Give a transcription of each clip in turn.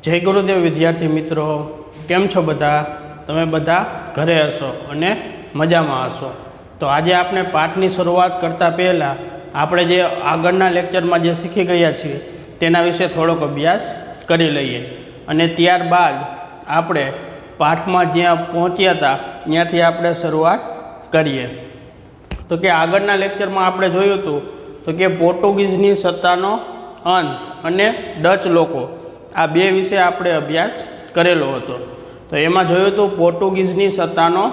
जय गुरुदेव विद्यार्थी मित्रों, केम छो बधा? तमे बधा घरे हशो अने मजामां हशो। तो आज आपणे पाठनी शुरुआत करता पहला आपणे जे आगळना लेक्चरमां जे शीखी गया छीए तेना विषे थोड़ोक अभ्यास करी लईए अने त्यारबाद आपणे पाठमां ज्यां पहोंच्या हता त्यांथी आपणे शुरुआत करीए। तो कि आगळना लेक्चरमां आपणे जोयुं हतुं तो कि पोर्टुगीजनी सत्तानो अंत अने डच लोको आ बे विषे आपणे अभ्यास करेलो हतो। तो एमां जोयुं हतुं पोर्टुगीजनी सत्तानो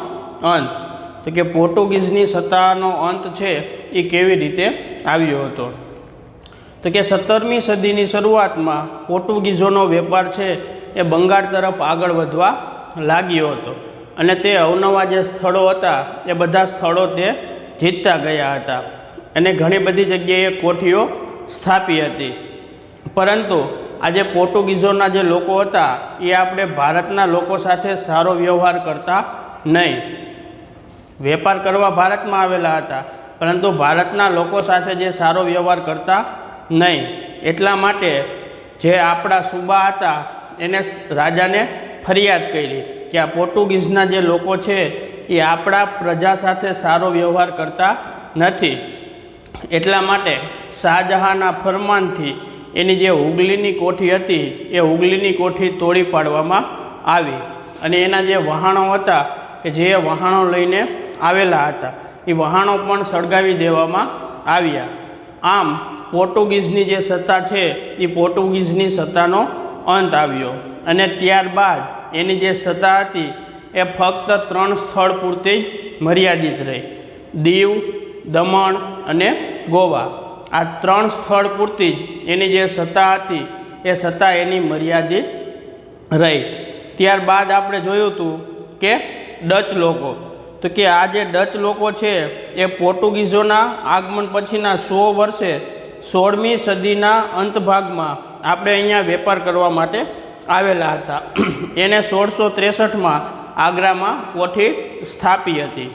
अंत। तो कि पोर्टुगीजनी सत्तानो अंत छे ए केवी रीते आव्यो हतो। तो कि 17મી सदीनी शरूआतमां पोर्टुगीजोनो वेपार छे ए बंगाळ तरफ आगळ वधवा लाग्यो हतो अने ते अवनवा जे स्थळो हता ए बधा स्थळो ते जीतता गया हता अने घणी बधी जग्याए कोठीओ स्थापी हती। परंतु आजे पोर्टुगीजोना जे लोको हता ए आपणे भारतना लोको साथे सारो व्यवहार करता नहीं। वेपार करवा भारत में आवेला हता परंतु भारतना लोको साथे जे सारो व्यवहार करता नहीं। एटला माटे जे आपड़ा सूबा हता एने राजाने फरियाद करी कि आ पोर्टुगीजना जे लोको छे ए आपड़ा प्रजा साथे सारो व्यवहार करता नथी। एटला माटे शाहजहांना फरमानथी एनी जे हुगलीनी कोठी हती ए हुगलीनी कोठी तोड़ी पाडवामां आवी अने एना जे वहाणो हता के जे वहाणो लईने आवेला हता ए वहाणो पण सळगावी देवामां आव्या। आम पोर्टुगीजनी जे सत्ता छे ए पोर्टुगीजनी सत्तानो अंत आव्यो अने त्यारबाद एनी जे सत्ता हती ए फक्त 3 स्थळ पूरती मर्यादित रही। दीव, दमण अने गोवा आ 3 स्थळ पूरती एनी जे सत्ता हती ए सत्ता एनी मर्यादित रही। त्यारबाद आपणे जोयुं हतुं के डच लोको। तो कि आ जे डच लोको छे ए पोर्टुगीजोना आगमन पछीना 100 वर्षे 16મી सदीना अंत भागमां आपणे अहींया वेपार करवा माटे आवेला हता। एने 1663 आगरामां कोठी स्थापी हती।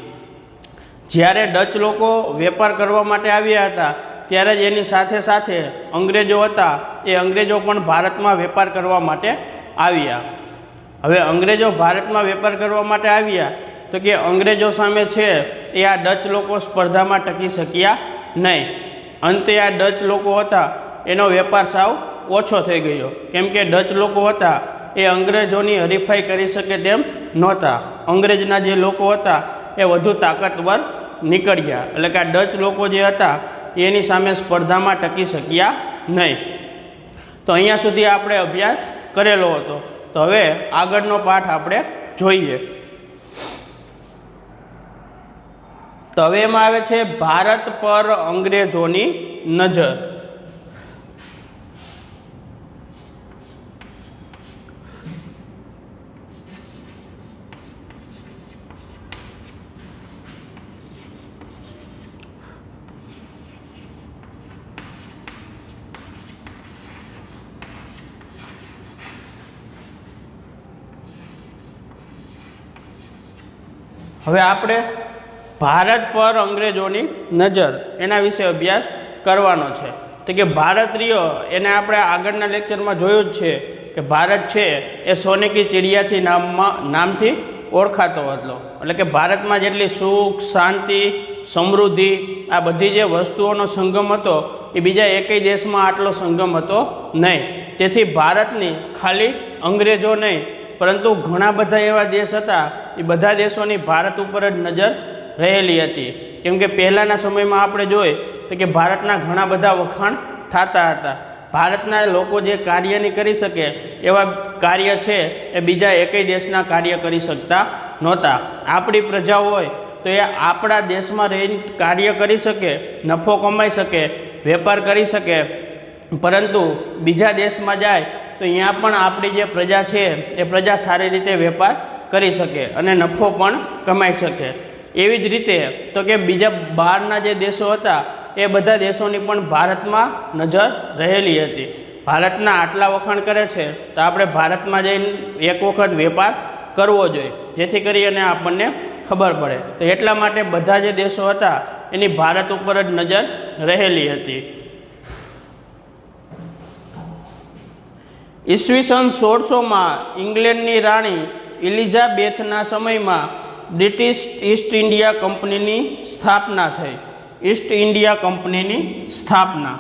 ज्यारे डच लोको वेपार करवा माटे आव्या हता त्यारे ज एनी साथे साथे अंग्रेजो हता ए अंग्रेजो पण भारतमां वेपार करवा माटे आव्या। हवे अंग्रेजो भारतमां वेपार करवा माटे आव्या तो कि अंग्रेजो सामे छे ए आ डच लोको स्पर्धामां टकी शक्या नहीं। अंते आ डच लोको हता एनो वेपार साव ओछो थई गयो केम के डच लोको हता ए अंग्रेजोनी हरीफाई करी शके तेम नहोता। अंग्रेजना जे लोको हता ए वधु ताकतवर निकळ्या એટલે કે આ ડચ લોકો જે હતા એની સામે સ્પર્ધામાં ટકી શક્યા નહીં। તો અહીંયા સુધી આપણે અભ્યાસ કરેલો હતો। તો હવે આગળનો પાઠ આપણે જોઈએ। તો હવે એમાં આવે છે ભારત પર અંગ્રેજોની નજર। હવે આપણે ભારત પર અંગ્રેજોની નજર એના વિશે અભ્યાસ કરવાનો છે। તો કે ભારત રહ્યો એને આપણે આગળના લેક્ચરમાં જોયું જ છે કે ભારત છે એ સોને કી ચિડિયાથી નામથી ઓળખાતો હતો। એટલે કે ભારતમાં જેટલી સુખ, શાંતિ, સમૃદ્ધિ આ બધી જે વસ્તુઓનો સંગમ હતો એ બીજા એકેય દેશમાં આટલો સંગમ હતો નહીં। તેથી ભારતની ખાલી અંગ્રેજો નહીં પરંતુ ઘણા બધા એવા દેશ હતા એ બધા દેશોની ભારત ઉપર જ નજર રહેલી હતી। કેમ કે પહેલાંના સમયમાં આપણે જોઈએ તો કે ભારતના ઘણા બધા વખાણ થતા હતા। ભારતના લોકો જે કાર્ય નહીં કરી શકે એવા કાર્ય છે એ બીજા એકેય દેશના કાર્ય કરી શકતા નહોતા। આપણી પ્રજા હોય તો એ આપણા દેશમાં રહીને કાર્ય કરી શકે, નફો કમાઈ શકે, વેપાર કરી શકે, પરંતુ બીજા દેશમાં જાય તો અહીંયા પણ આપણી જે પ્રજા છે એ પ્રજા સારી રીતે વેપાર કરી શકે અને નફો પણ કમાઈ શકે। એવી જ રીતે તો કે બીજા બહારના જે દેશો હતા એ બધા દેશોની પણ ભારતમાં નજર રહેલી હતી। ભારતના આટલા વખાણ કરે છે તો આપણે ભારતમાં જઈને એક વખત વેપાર કરવો જોઈએ જેથી કરીને આપણને ખબર પડે। તો એટલા માટે બધા જે દેશો હતા એની ભારત ઉપર જ નજર રહેલી હતી। ઈસવીસન 1600 ઇંગ્લેન્ડની રાણી એલિઝાબેથના સમયમાં બ્રિટિશ ઈસ્ટ ઇન્ડિયા કંપનીની સ્થાપના થઈ. ઈસ્ટ ઇન્ડિયા કંપનીની સ્થાપના.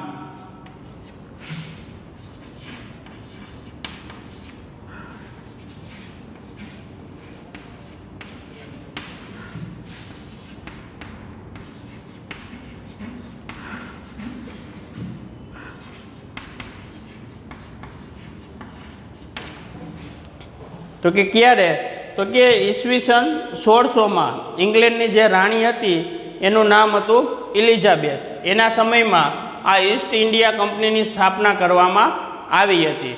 તો કે ક્યારે? તો કે ઈસવીસન 1600 ઇંગ્લેન્ડની જે રાણી હતી એનું નામ હતું એલિઝાબેથ. એના સમયમાં આ ઈસ્ટ ઇન્ડિયા કંપનીની સ્થાપના કરવામાં આવી હતી.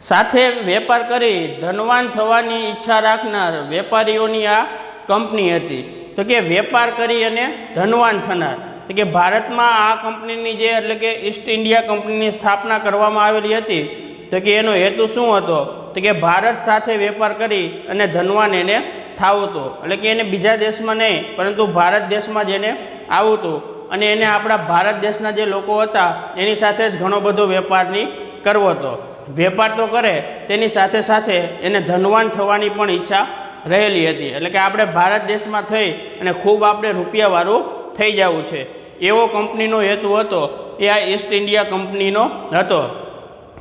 સાથે વેપાર કરી ધનવાન થવાની ઈચ્છા રાખનાર વેપારીઓની આ કંપની હતી. તો કે વેપાર કરી અને ધનવાન થનાર. તો કે ભારતમાં આ કંપનીની જે એટલે કે ઈસ્ટ ઇન્ડિયા કંપનીની સ્થાપના કરવામાં આવેલી હતી. તો કે એનો હેતુ શું હતો? તો કે ભારત સાથે વેપાર કરી અને ધનવાન એને થાવતું. એટલે કે એને બીજા દેશમાં નહીં પરંતુ ભારત દેશમાં જ એને આવતું અને એને આપણા ભારત દેશના જે લોકો હતા એની સાથે જ ઘણો બધો વેપારની કરવો હતો. વેપાર તો કરે તેની સાથે સાથે એને ધનવાન થવાની પણ ઈચ્છા રહેલી હતી. એટલે કે આપણે ભારત દેશમાં થઈ અને ખૂબ આપણે રૂપિયાવાળું થઈ જવું છે એવો કંપનીનો હેતુ હતો. એ આ ઈસ્ટ ઇન્ડિયા કંપનીનો હતો.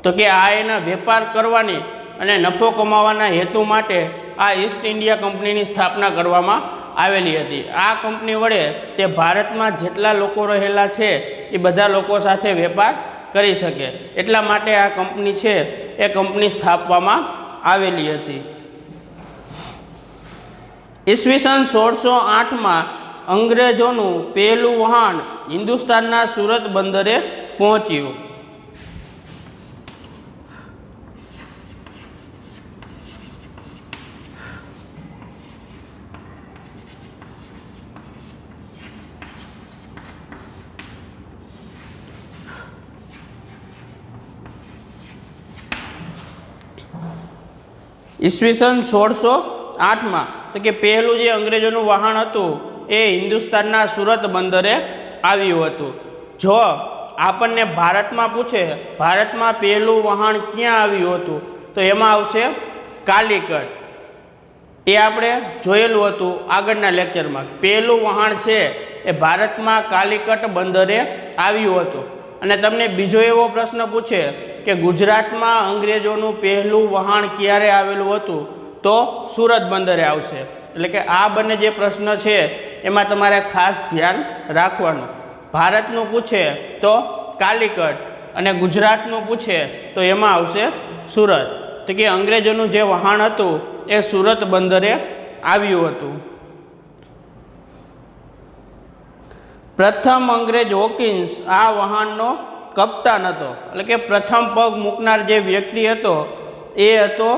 તો કે આ એના વેપાર કરવાની અને નફો કમાવાના હેતુ માટે આ ઈસ્ટ ઇન્ડિયા કંપનીની સ્થાપના કરવામાં આવેલી હતી. આ કંપની વડે તે ભારતમાં જેટલા લોકો રહેલા છે એ બધા લોકો સાથે વેપાર કરી શકે એટલા માટે આ કંપની છે એ કંપની સ્થાપવામાં આવેલી હતી. ઈસવીસન 1608 અંગ્રેજોનું પહેલું વહાણ હિન્દુસ્તાનના સુરત બંદરે પહોંચ્યું. ઈસવીસન 1608 તો કે પહેલું જે અંગ્રેજોનું વહાણ હતું એ હિન્દુસ્તાનના સુરત બંદરે આવ્યું હતું. જો આપણને ભારતમાં પૂછે ભારતમાં પહેલું વહાણ ક્યાં આવ્યું હતું તો એમાં આવશે કાલિકટ. એ આપણે જોયેલું હતું આગળના લેક્ચરમાં. પહેલું વહાણ છે એ ભારતમાં કાલિકટ બંદરે આવ્યું હતું. અને તમને બીજો એવો પ્રશ્ન પૂછે કે ગુજરાતમાં અંગ્રેજોનું પહેલું વહાણ ક્યારે આવેલું હતું તો સુરત બંદરે આવશે. એટલે કે આ બંને જે પ્રશ્ન છે એમાં તમારે ખાસ ધ્યાન રાખવાનું. ભારતનું પૂછે તો કાલિકટ અને ગુજરાતનું પૂછે તો એમાં આવશે સુરત. તો કે અંગ્રેજોનું જે વહાણ હતું એ સુરત બંદરે આવ્યું હતું. પ્રથમ અંગ્રેજ હોકિન્સ આ વહાણનો કપ્તાન હતો. એટલે કે પ્રથમ પગ મૂકનાર જે વ્યક્તિ હતો એ હતો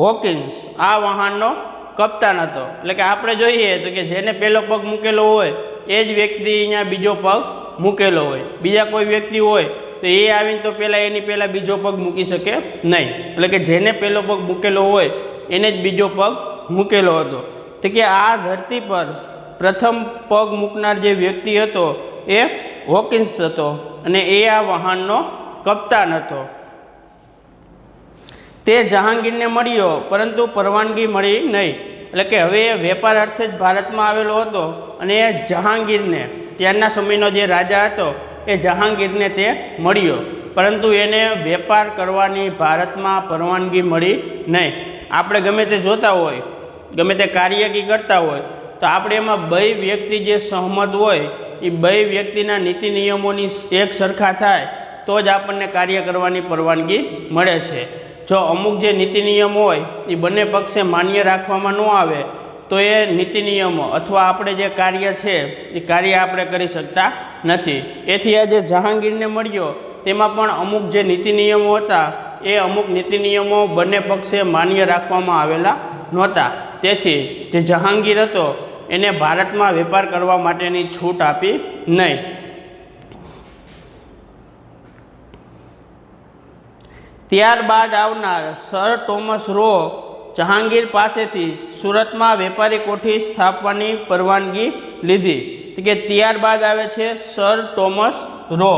હોકિન્સ. આ વહાણનો કપ્તાન હતો. એટલે કે આપણે જોઈએ તો કે જેને પહેલો પગ મૂકેલો હોય એ જ વ્યક્તિ અહીંયા બીજો પગ મૂકેલો હોય. બીજા કોઈ વ્યક્તિ હોય તો એ આવીને તો પહેલાં એની પહેલાં બીજો પગ મૂકી શકે નહીં. એટલે કે જેને પહેલો પગ મૂકેલો હોય એને જ બીજો પગ મૂકેલો હતો. તો કે આ ધરતી પર પ્રથમ પગ મૂકનાર જે વ્યક્તિ હતો એ હોકિન્સ હતો અને એ આ વહાણનો કપ્તાન હતો. તે જહાંગીરને મળ્યો પરંતુ પરવાનગી મળી નહીં. એટલે કે હવે એ વેપાર અર્થે જ ભારતમાં આવેલો હતો અને એ જહાંગીરને ત્યારના સમયનો જે રાજા હતો એ જહાંગીરને તે મળ્યો પરંતુ એને વેપાર કરવાની ભારતમાં પરવાનગી મળી નહીં. આપણે ગમે તે જોતા હોય ગમે તે કાર્યકી કરતા હોય તો આપણે એમાં બે વ્યક્તિ જે સહમત હોય એ બે વ્યક્તિના નીતિ નિયમોની એક સરખા થાય તો જ આપણને કાર્ય કરવાની પરવાનગી મળે છે. જો અમુક જે નીતિ નિયમો હોય એ બંને પક્ષે માન્ય રાખવામાં ન આવે તો એ નીતિ નિયમો અથવા આપણે જે કાર્ય છે એ કાર્ય આપણે કરી શકતા નથી. એથી આ જે જહાંગીરને મળ્યો તેમાં પણ અમુક જે નીતિ નિયમો હતા એ અમુક નીતિ નિયમો બંને પક્ષે માન્ય રાખવામાં આવેલા નહોતા. તેથી જે જહાંગીર હતો એને ભારતમાં વેપાર કરવા માટેની છૂટ આપી નહીં. ત્યારબાદ આવનાર સર ટોમસ રો જહાંગીર પાસેથી સુરતમાં વેપારી કોઠી સ્થાપવાની પરવાનગી લીધી. કે ત્યારબાદ આવે છે સર ટોમસ રો.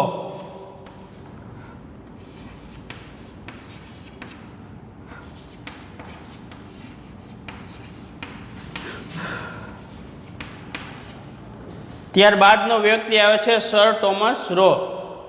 ત્યારબાદનો વ્યક્તિ આવે છે સર ટોમસ રો.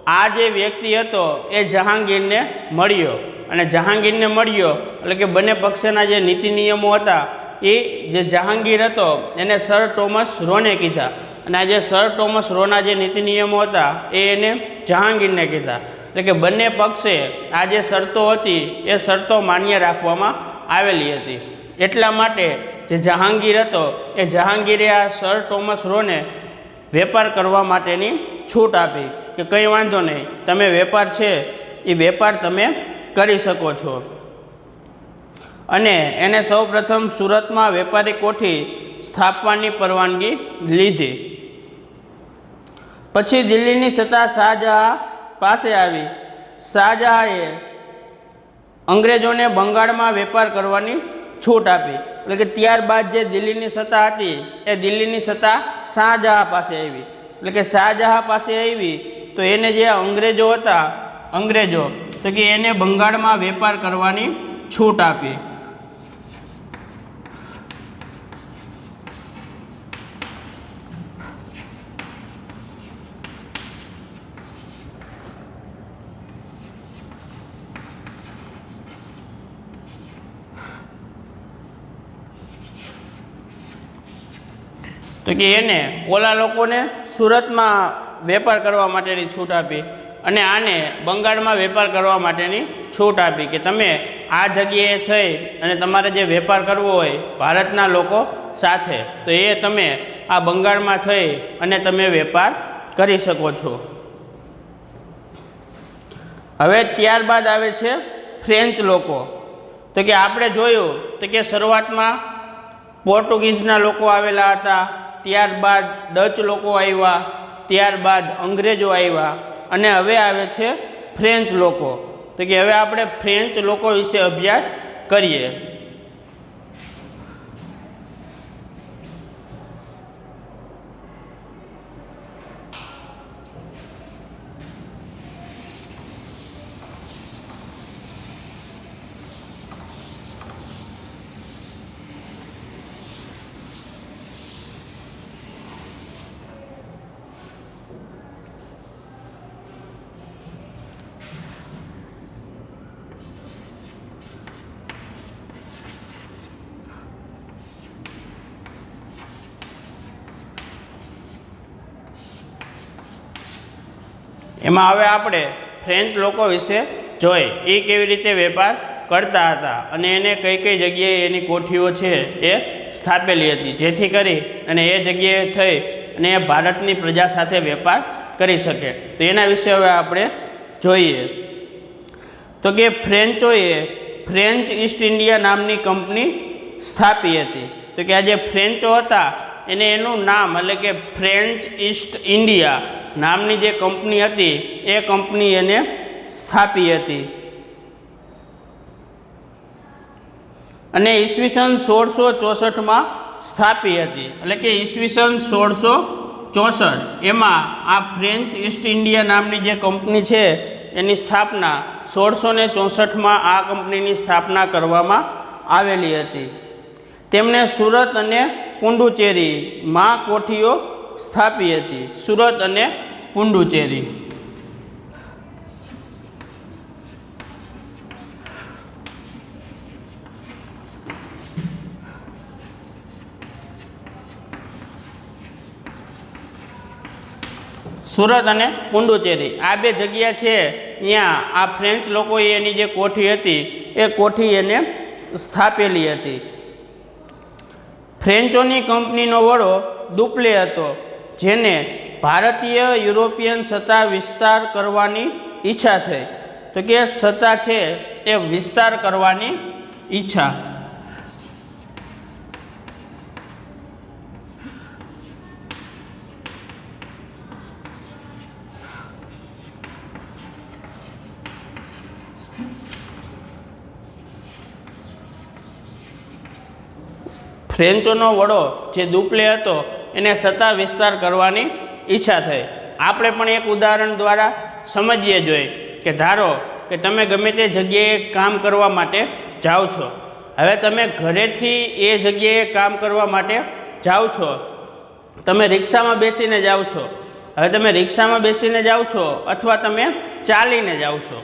આ જે વ્યક્તિ હતો એ જહાંગીરને મળ્યો, અને જહાંગીરને મળ્યો એટલે કે બંને પક્ષના જે નીતિ નિયમો હતા એ જે જહાંગીર હતો એને સર ટોમસ રોને કીધા, અને આ જે સર ટોમસ રોના જે નીતિ નિયમો હતા એ એને જહાંગીરને કીધા. એટલે કે બંને પક્ષે આ જે શરતો હતી એ શરતો માન્ય રાખવામાં આવેલી હતી. એટલા માટે જે જહાંગીર હતો એ જહાંગીરે આ સર ટોમસ રોને વેપાર કરવા માટેની છૂટ આપી કે કંઈ વાંધો નહીં, તમે વેપાર છે એ વેપાર તમે કરી શકો છો. અને એને સૌપ્રથમ સુરતમાં વેપારી કોઠી સ્થાપવાની પરવાનગી લીધી. પછી દિલ્હીની સત્તા શાહજહાં પાસે આવી. શાહજહાંએ અંગ્રેજોને બંગાળમાં વેપાર કરવાની છૂટ આપી. એટલે કે ત્યારબાદ જે દિલ્હીની સત્તા હતી એ દિલ્હીની સત્તા શાહજહાં પાસે આવી. એટલે કે શાહજહાં પાસે આવી તો એને જે અંગ્રેજો હતા, અંગ્રેજો તો કે એને બંગાળમાં વેપાર કરવાની છૂટ આપી. તો કે એને ઓલા લોકોને સુરતમાં વેપાર કરવા માટેની છૂટ આપી, અને આને બંગાળમાં વેપાર કરવા માટેની છૂટ આપી કે તમે આ જગ્યાએ થઈ અને તમારે જે વેપાર કરવો હોય ભારતના લોકો સાથે તો એ તમે આ બંગાળમાં થઈ અને તમે વેપાર કરી શકો છો. હવે ત્યારબાદ આવે છે ફ્રેન્ચ લોકો. તો કે આપણે જોયું તો કે શરૂઆતમાં પોર્ટુગીઝના લોકો આવેલા હતા, ત્યારબાદ ડચ લોકો આવ્યા, ત્યારબાદ અંગ્રેજો આવ્યા, અને હવે આવે છે ફ્રેન્ચ લોકો. તો કે હવે આપણે ફ્રેન્ચ લોકો વિશે અભ્યાસ કરીએ. એમાં હવે આપણે ફ્રેન્ચ લોકો વિશે જોઈએ એ કેવી રીતે વેપાર કરતા હતા અને એને કઈ કઈ જગ્યાએ એની કોઠીઓ છે એ સ્થાપેલી હતી, જેથી કરી અને એ જગ્યાએ થઈ અને એ ભારતની પ્રજા સાથે વેપાર કરી શકે. તો એના વિશે હવે આપણે જોઈએ. તો કે ફ્રેન્ચોએ ફ્રેન્ચ ઈસ્ટ ઇન્ડિયા નામની કંપની સ્થાપી હતી. તો કે આ જે ફ્રેન્ચો હતા એને એનું નામ એટલે કે ફ્રેન્ચ ઈસ્ટ ઇન્ડિયા નામની જે કંપની હતી એ કંપની એને સ્થાપી હતી. અને ઈસવીસન 1664માં સ્થાપી હતી. એટલે કે ઈસવીસન 1664 એમાં આ ફ્રેન્ચ ઈસ્ટ ઇન્ડિયા નામની જે કંપની છે એની સ્થાપના 1664માં આ કંપનીની સ્થાપના કરવામાં આવેલી હતી. તેમણે સુરત અને પુડુચેરીમાં કોઠીઓ સ્થાપી હતી. સુરત અને પુડુચેરી. સુરત અને પુડુચેરી આ બે જગ્યા છે, ત્યાં આ ફ્રેન્ચ લોકોએ એની જે કોઠી હતી એ કોઠી એને સ્થાપેલી હતી. ફ્રેન્ચોની કંપનીનો વડો દુપ્લે હતો, જેને ભારતીય યુરોપિયન સત્તા વિસ્તાર કરવાની ઈચ્છા થઈ. તો કે સત્તા છે એ વિસ્તાર કરવાની ઈચ્છા. ફ્રેન્ચોનો વડો જે દુપ્લે હતો એને સત્તા વિસ્તાર કરવાની ઈચ્છા થઈ. આપણે પણ એક ઉદાહરણ દ્વારા સમજીએ જોઈએ કે ધારો કે તમે ગમે તે જગ્યાએ કામ કરવા માટે જાઓ છો. હવે તમે ઘરેથી એ જગ્યાએ કામ કરવા માટે જાઓ છો તમે રિક્ષામાં બેસીને જાઓ છો, હવે તમે રિક્ષામાં બેસીને જાઓ છો અથવા તમે ચાલીને જાઓ છો.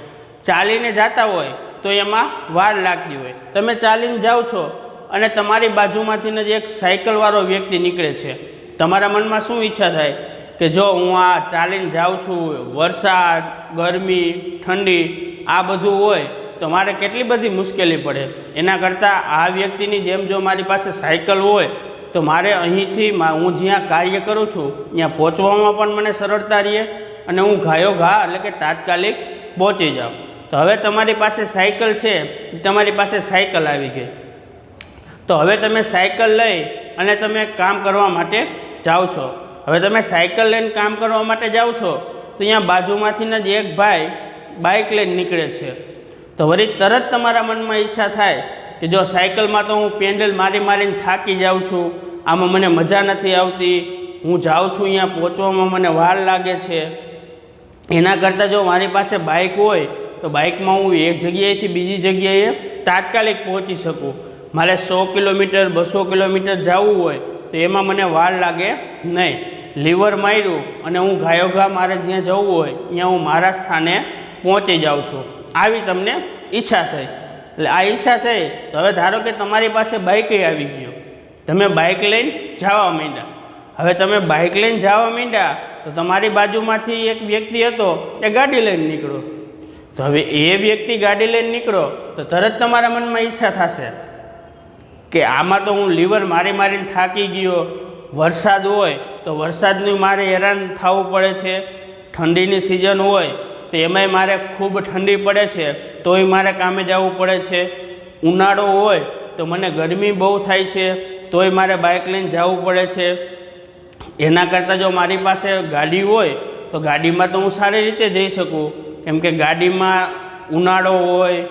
ચાલીને જતા હોય તો એમાં વાર લાગતી હોય. તમે ચાલીને જાઓ છો અને તમારી બાજુમાંથી જ એક સાયકલવાળો વ્યક્તિ નીકળે છે. તમારા મનમાં શું ઈચ્છા થાય કે જો હું આ ચાલીને જાઉં છું, વરસાદ, ગરમી, ઠંડી આ બધું હોય તો મારે કેટલી બધી મુશ્કેલી પડે. એના કરતાં આ વ્યક્તિની જેમ જો મારી પાસે સાયકલ હોય તો મારે અહીંથી હું જ્યાં કાર્ય કરું છું ત્યાં પહોંચવામાં પણ મને સરળતા રહે અને હું ઘાયો ઘા એટલે કે તાત્કાલિક પહોંચી જાઉં. તો હવે તમારી પાસે સાયકલ છે, તમારી પાસે સાયકલ આવી ગઈ, તો હવે તમે સાયકલ લઈ અને તમે કામ કરવા માટે જાઓ છો. હવે તમે સાયકલ લઈને કામ કરવા માટે જાઓ છો તો અહીંયા બાજુમાંથી જ એક ભાઈ બાઇક લઈને નીકળે છે. તો વળી તરત તમારા મનમાં ઈચ્છા થાય કે જો સાયકલમાં તો હું પેન્ડલ મારીને થાકી જાઉં છું, આમાં મને મજા નથી આવતી, હું જાઉં છું અહીંયા પહોંચવામાં મને વાર લાગે છે. એના કરતાં જો મારી પાસે બાઇક હોય તો બાઇકમાં હું એક જગ્યાએથી બીજી જગ્યાએ તાત્કાલિક પહોંચી શકું. મારે 100 કિલોમીટર 200 કિલોમીટર જવું હોય તો એમાં મને વાર લાગે નહીં. લીવર માર્યું અને હું ઘાયો ઘા મારે જ્યાં જવું હોય ત્યાં હું મારા સ્થાને પહોંચી જાઉં છું. આવી તમને ઈચ્છા થઈ. એટલે આ ઈચ્છા થઈ તો હવે ધારો કે તમારી પાસે બાઇકે આવી ગયો, તમે બાઇક લઈને જવા માંડ્યા. હવે તમે બાઇક લઈને જવા માંડ્યા તો તમારી બાજુમાંથી એક વ્યક્તિ હતો એ ગાડી લઈને નીકળો. તો હવે એ વ્યક્તિ ગાડી લઈને નીકળો તો તરત તમારા મનમાં ઈચ્છા થશે કે આમાં તો હું લીવર મારીને થાકી ગયો, વરસાદ હોય તો વરસાદનું મારે હેરાન થવું પડે છે, ઠંડીની સિઝન હોય તો એમાંય મારે ખૂબ ઠંડી પડે છે તોય મારે કામે જવું પડે છે, ઉનાળો હોય તો મને ગરમી બહુ થાય છે તોય મારે બાઇક લઈને જવું પડે છે. એના કરતાં જો મારી પાસે ગાડી હોય તો ગાડીમાં તો હું સારી રીતે જઈ શકું, કેમ કે ગાડીમાં ઉનાળો હોય,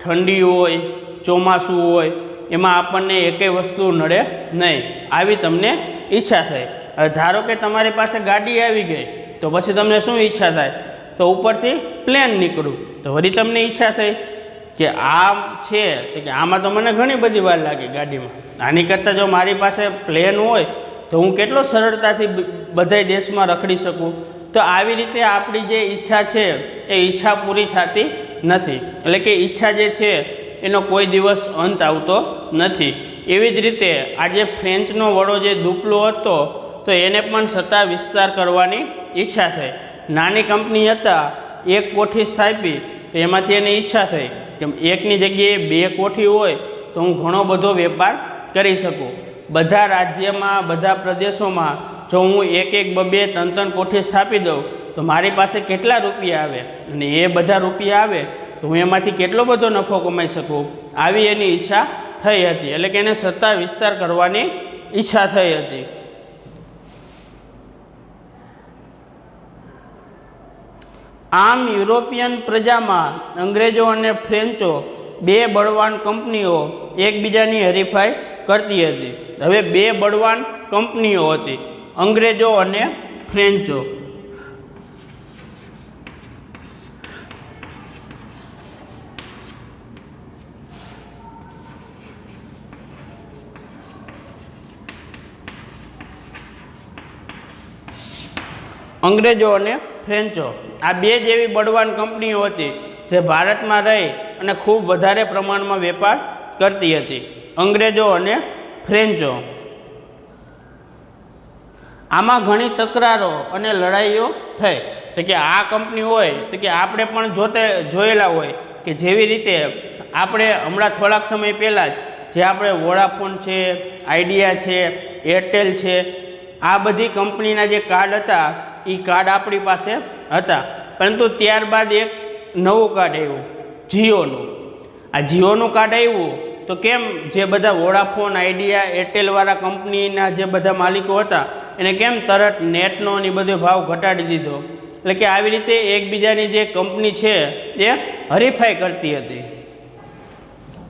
ઠંડી હોય, ચોમાસું હોય, એમાં આપણને એકેય વસ્તુ નડે નહીં. આવી તમને ઈચ્છા થઈ. હવે ધારો કે તમારી પાસે ગાડી આવી ગઈ તો પછી તમને શું ઈચ્છા થાય તો ઉપરથી પ્લેન નીકળું. તો વળી તમને ઈચ્છા થઈ કે આ છે તો કે આમાં તો મને ઘણી બધી વાર લાગે ગાડીમાં, આની કરતાં જો મારી પાસે પ્લેન હોય તો હું કેટલો સરળતાથી બધાય દેશમાં રખડી શકું. તો આવી રીતે આપણી જે ઈચ્છા છે એ ઈચ્છા પૂરી થતી નથી. એટલે કે ઈચ્છા જે છે એનો કોઈ દિવસ અંત આવતો નથી. એવી જ રીતે આજે ફ્રેન્ચનો વડો જે દુપલો હતો તો એને પણ સત્તા વિસ્તાર કરવાની ઈચ્છા થઈ. નાની કંપની હતા, એક કોઠી સ્થાપી તો એમાંથી એને ઈચ્છા થઈ કે એકની જગ્યાએ 2 કોઠી હોય તો હું ઘણો બધો વેપાર કરી શકું. બધા રાજ્યમાં, બધા પ્રદેશોમાં જો હું 1-1, 2-2, 3-3 કોઠી સ્થાપી દઉં તો મારી પાસે કેટલા રૂપિયા આવે અને એ બધા રૂપિયા આવે તો હું એમાંથી કેટલો બધો નફો કમાઈ શકું. આવી એની ઈચ્છા થઈ હતી. એટલે કે એને સત્તા વિસ્તાર કરવાની ઈચ્છા થઈ હતી. આમ યુરોપિયન પ્રજામાં અંગ્રેજો અને ફ્રેન્ચો 2 બળવાન કંપનીઓ એકબીજાની હરીફાઈ કરતી હતી. હવે 2 બળવાન કંપનીઓ હતી, અંગ્રેજો અને ફ્રેન્ચો. અંગ્રેજો અને ફ્રેન્ચો આ 2 જેવી બળવાન કંપનીઓ હતી જે ભારતમાં રહી અને ખૂબ વધારે પ્રમાણમાં વેપાર કરતી હતી. અંગ્રેજો અને ફ્રેન્ચો. આમાં ઘણી તકરારો અને લડાઈઓ થઈ. તો કે આ કંપની હોય તો કે આપણે પણ જોયેલા હોય કે જેવી રીતે આપણે હમણાં થોડાક સમય પહેલાં જ જે આપણે વોડાફોન છે, આઈડિયા છે, એરટેલ છે, આ બધી કંપનીના જે કાર્ડ હતા એ કાર્ડ આપણી પાસે હતા. પરંતુ ત્યારબાદ એક નવું કાર્ડ આવ્યું, જીઓનું. આ જીઓનું કાર્ડ આવ્યું તો કેમ જે બધા વોડાફોન, આઈડિયા, એરટેલવાળા કંપનીના જે બધા માલિકો હતા એને કેમ તરત નેટનો ને બધો ભાવ ઘટાડી દીધો. એટલે કે આવી રીતે એકબીજાની જે કંપની છે એ હરીફાઈ કરતી હતી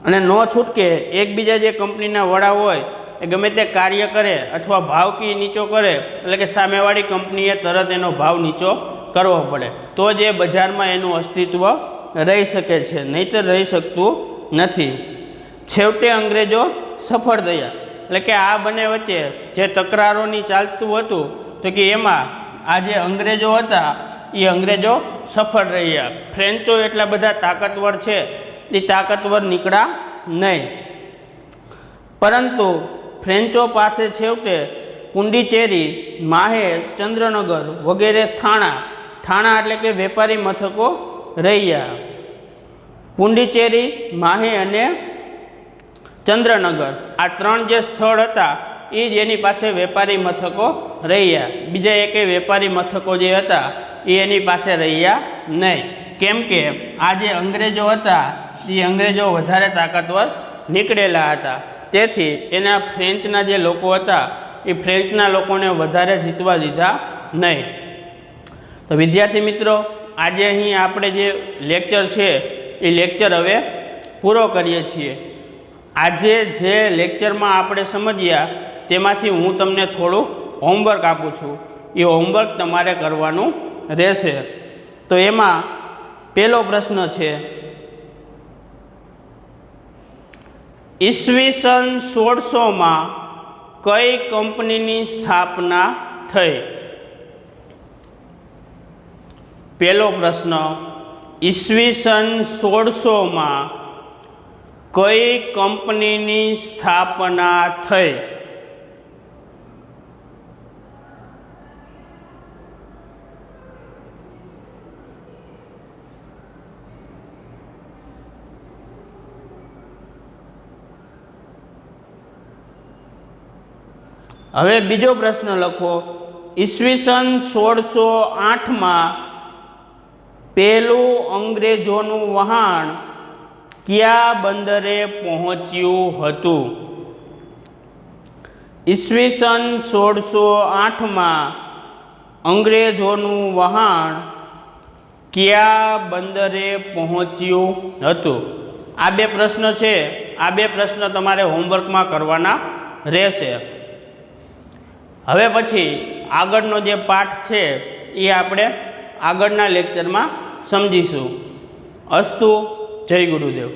અને ન છૂટકે એકબીજા જે કંપનીના વડા હોય એ ગમે તે કાર્ય કરે અથવા ભાવ કી નીચો કરે એટલે કે સામેવાળી કંપનીએ તરત એનો ભાવ નીચો કરવો પડે તો જ એ બજારમાં એનું અસ્તિત્વ રહી શકે છે, નહીંતર રહી શકતું નથી. છેવટે અંગ્રેજો સફળ થયા. એટલે કે આ બંને વચ્ચે જે તકરારોની ચાલતું હતું તો કે એમાં આ જે અંગ્રેજો હતા એ અંગ્રેજો સફળ રહ્યા. ફ્રેન્ચો એટલા બધા તાકાતવર છે એ તાકાતવર નીકળ્યા નહીં, પરંતુ ફ્રેન્ચો પાસે છેવટે પુંડીચેરી, માહે, ચંદ્રનગર વગેરે થાણા એટલે કે વેપારી મથકો રહ્યા. પુંડીચેરી, માહે અને ચંદ્રનગર આ ત્રણ જે સ્થળ હતા એ જ એની પાસે વેપારી મથકો રહ્યા. બીજા એકેય વેપારી મથકો જે હતા એ એની પાસે રહ્યા નહીં, કેમ કે આ જે અંગ્રેજો હતા એ અંગ્રેજો વધારે તાકાતવર નીકળેલા હતા. તેથી એના ફ્રેન્ચના જે લોકો હતા એ ફ્રેન્ચના લોકોને વધારે જીતવા દીધા નહીં. તો વિદ્યાર્થી મિત્રો, આજે અહીં આપણે જે લેક્ચર છે એ લેક્ચર હવે પૂરો કરીએ છીએ. આજે જે લેક્ચરમાં આપણે સમજ્યા તેમાંથી હું તમને થોડું હોમવર્ક આપું છું. એ હોમવર્ક તમારે કરવાનું રહેશે. તો એમાં પહેલો પ્રશ્ન છે, ઈસવીસન 1600 કઈ કંપનીની સ્થાપના થઈ? પહેલો પ્રશ્ન, ઈસવીસન 1600 કઈ કંપનીની સ્થાપના થઈ? હવે બીજો પ્રશ્ન લખો, ઈસવીસન 1608 પહેલું અંગ્રેજોનું વહાણ કયા બંદરે પહોંચ્યું હતું? ઈસવીસન 1608 અંગ્રેજોનું વહાણ કયા બંદરે પહોંચ્યું હતું? આ બે પ્રશ્ન છે. આ બે પ્રશ્ન તમારે હોમવર્કમાં કરવાના રહેશે. હવે પછી આગળનો જે પાઠ છે એ આપણે આગળના લેક્ચરમાં સમજીશું. અસ્તુ. જય ગુરુદેવ.